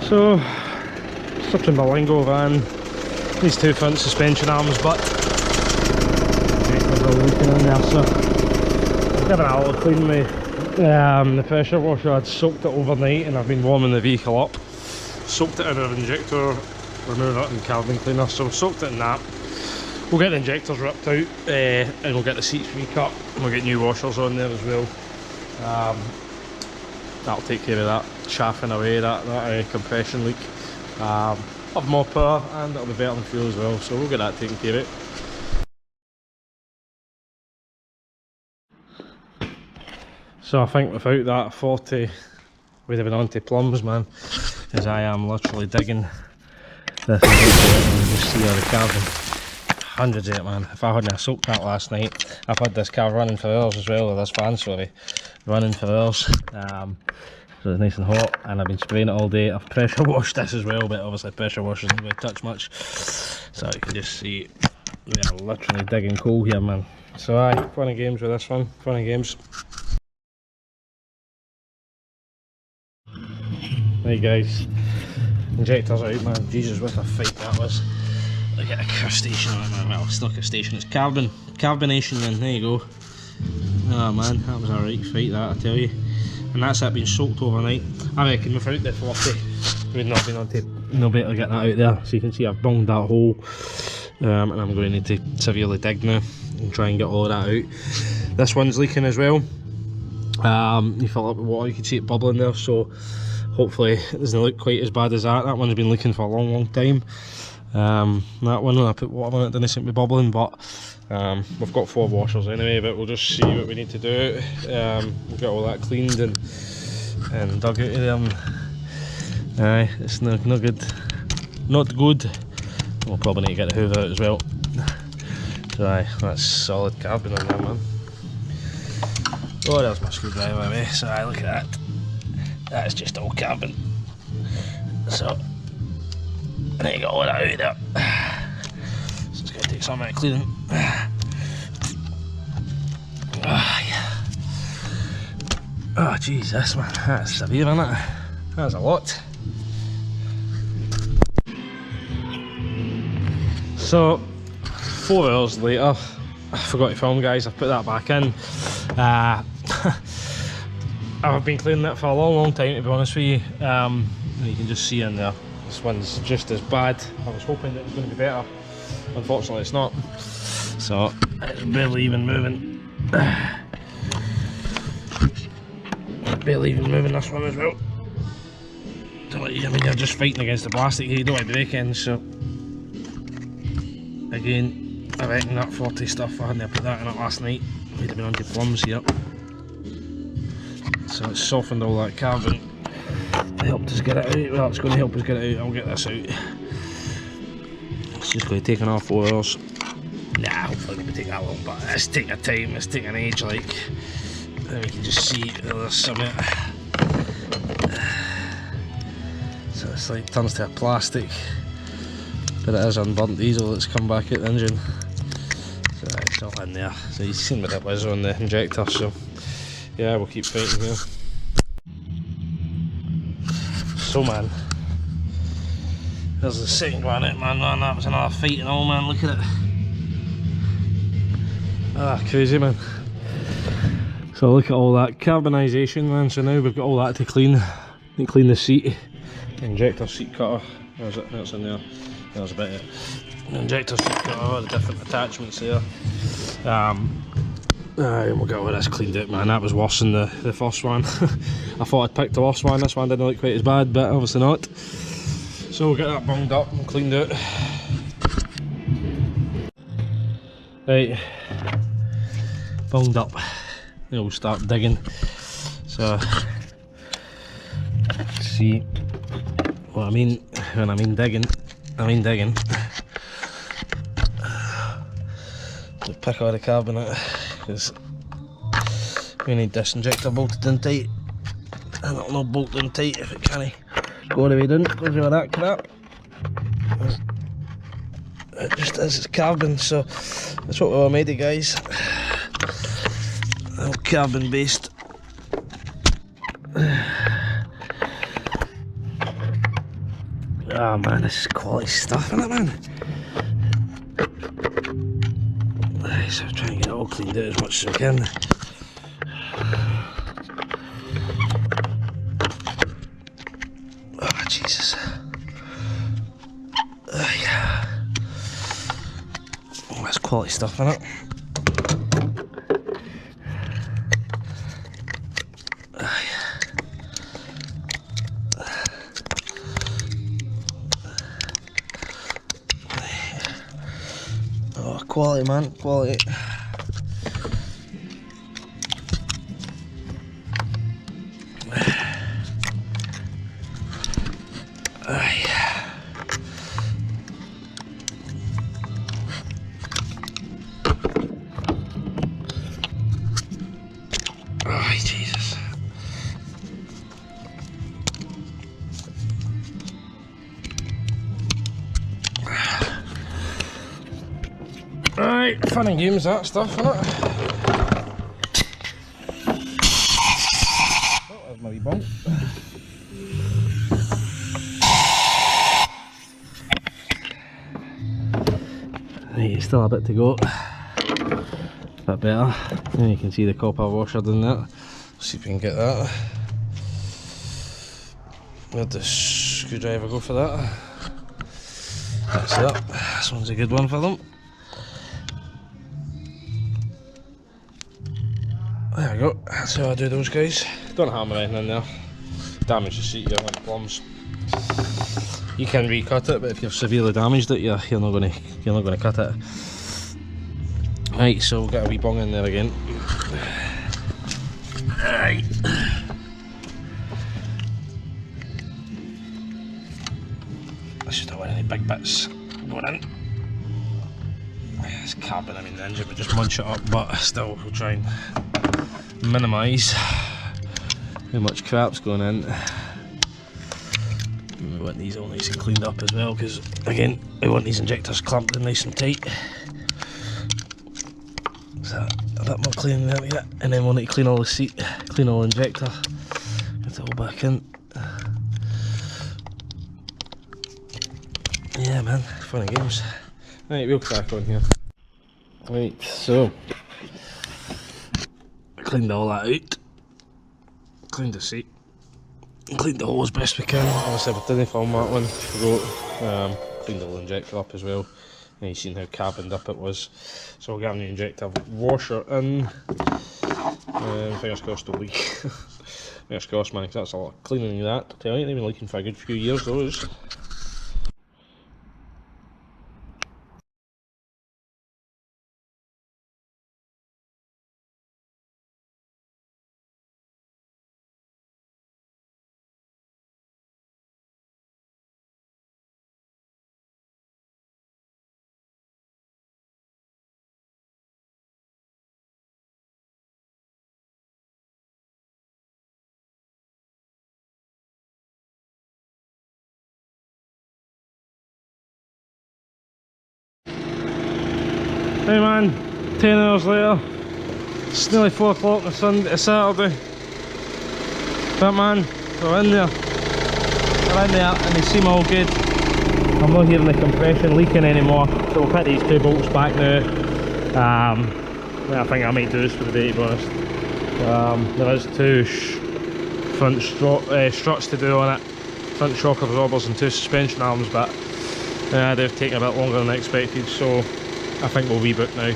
So, Citroen Berlingo van, these two front suspension arms, but they're leaking in there, so I've given it a little clean with the pressure washer. I'd soaked it overnight and I've been warming the vehicle up. Soaked it in our injector, removed it in carbon cleaner, so I've soaked it in that. We'll get the injectors ripped out and we'll get the seats recut and we'll get new washers on there as well. That'll take care of that chaffing away, that compression leak. Have more power and it'll be better than fuel as well, so we'll get that taken care of. So I think without that Forte we'd have been on to plums, man, as I am literally digging this and you see all the carbon. Hundreds of it, man. If I hadn't soaked that last night, I've had this car running for hours as well, or this van, sorry, running for hours. So it's nice and hot, and I've been spraying it all day. I've pressure washed this as well, but obviously pressure wash isn't going to touch much. So you can just see we are literally digging coal here, man. So aye, fun and games with this one, fun and games. Right guys, injectors out, man. Jesus, what a fight that was. Look at a crustacean on it, man. Well, it's not crustacean, it's carbonation, then. There you go. Oh man, that was a right fight, that, I tell you. And that's it, been soaked overnight. I reckon without the Forte, we'd not been on to no better get that out there. So you can see I've bunged that hole, and I'm going to need to severely dig now and try and get all of that out. This one's leaking as well. You fill it up with water, you can see it bubbling there, so hopefully it doesn't look quite as bad as that. That one's been leaking for a long time. That one, when I put water on it, didn't seem to be bubbling, but we've got 4 washers anyway, but we'll just see what we need to do. We'll get all that cleaned and dug out of there. And, aye, it's no good. Not good. We'll probably need to get the hoover out as well. So aye, that's solid carbon on there, man. Oh, there's my screwdriver away. So aye, look at that. That's just all carbon. So I need to get all that out there. So it's going to take some minute cleaning. Oh Jesus, man, that's severe, isn't it? That's a lot. So 4 hours later, I forgot to film, guys. I've put that back in. I've been cleaning it for a long time, to be honest with you. And you can just see in there, this one's just as bad. I was hoping that it was going to be better. Unfortunately it's not. So it's barely even moving. Barely even moving, this one as well. I mean, you're just fighting against the plastic here, you don't want to break in, so again, I reckon that Forte stuff, I hadn't put that in it last night, we'd have been onto plums here. So it's softened all that carbon. It helped us get it out. Well, it's going to help us get it out. I'll get this out. It's just going to take another 4 hours. Nah, hopefully it won't take that long, but it's taking a time, it's taking an age, like. And we can just see there's something. So it's like turns to a plastic, but it is unburnt diesel that's come back out the engine. So it's all in there. So you've seen what it was on the injector, so yeah, we'll keep fighting here. So man, there's the second one out, man. That was another fight and all, man. Look at it. Ah, crazy, man. So look at all that carbonisation, man. So now we've got all that to clean. We clean the seat, injector seat cutter. Where's it? That's in there. There's a bit of it. Injector seat cutter, all the different attachments there. And we'll get all this cleaned out, man. That was worse than the first one. I thought I'd picked the worst one. This one didn't look quite as bad, but obviously not. So we'll get that bunged up and cleaned out. Right, bunged up. Then we'll start digging. So, see what I mean when I mean digging. I mean digging. To pick all the carbon out, because we need this injector bolted in tight, and it'll not bolt in tight if it can't go all the way down because of that crap. It just is, it's carbon, so that's what we were made of, guys. All carbon based. Oh man, this is quality stuff, isn't it, man? Right, so I'm trying to get it all cleaned out as much as I can. Oh, Jesus. Yeah. Oh, that's quality stuff, isn't it? Oh, quality, man, quality. Oh, Jesus. Right, fun and games, that stuff, isn't it? Oh, there's my wee bump. Right, still a bit to go. A bit better. And you can see the copper washer down there. See if we can get that. Where'd the screwdriver go for that? That's it. This one's a good one for them. There we go. That's how I do those guys. Don't hammer anything in there. Damage the seat, you're like plums. You can recut it, but if you've severely damaged it, you're not gonna cut it. Right, so we'll get a wee bung in there again. Right. I should have any big bits going in. It's carbon, I mean the engine would just munch it up, but still we'll try and minimise how much crap's going in. We want these all nice and cleaned up as well, because again we want these injectors clamped in nice and tight. So a bit more cleaning there we get, and then we'll need to clean all the seat, clean all the injector, get it all back in. Yeah man, fun and games. Right, we'll crack on here. Right, so I cleaned all that out, cleaned the seat, cleaned the hole as best we can. Obviously I didn't film that one, forgot. Cleaned the whole injector up as well, and you've seen how carboned up it was. So we'll get a new injector washer in. Fingers crossed it'll leak. Fingers crossed man, because that's a lot of cleaning that, I tell you. They've been leaking for a good few years those. Hey man, 10 hours later, it's nearly 4 o'clock on Saturday. But man, we're in there. We're in there and they seem all good. I'm not hearing the compression leaking anymore, so we'll put these 2 bolts back now. I think I might do this for the day, to be honest. There is 2 front struts to do on it, front shock absorbers and 2 suspension arms, but they've taken a bit longer than expected, so I think we'll reboot now.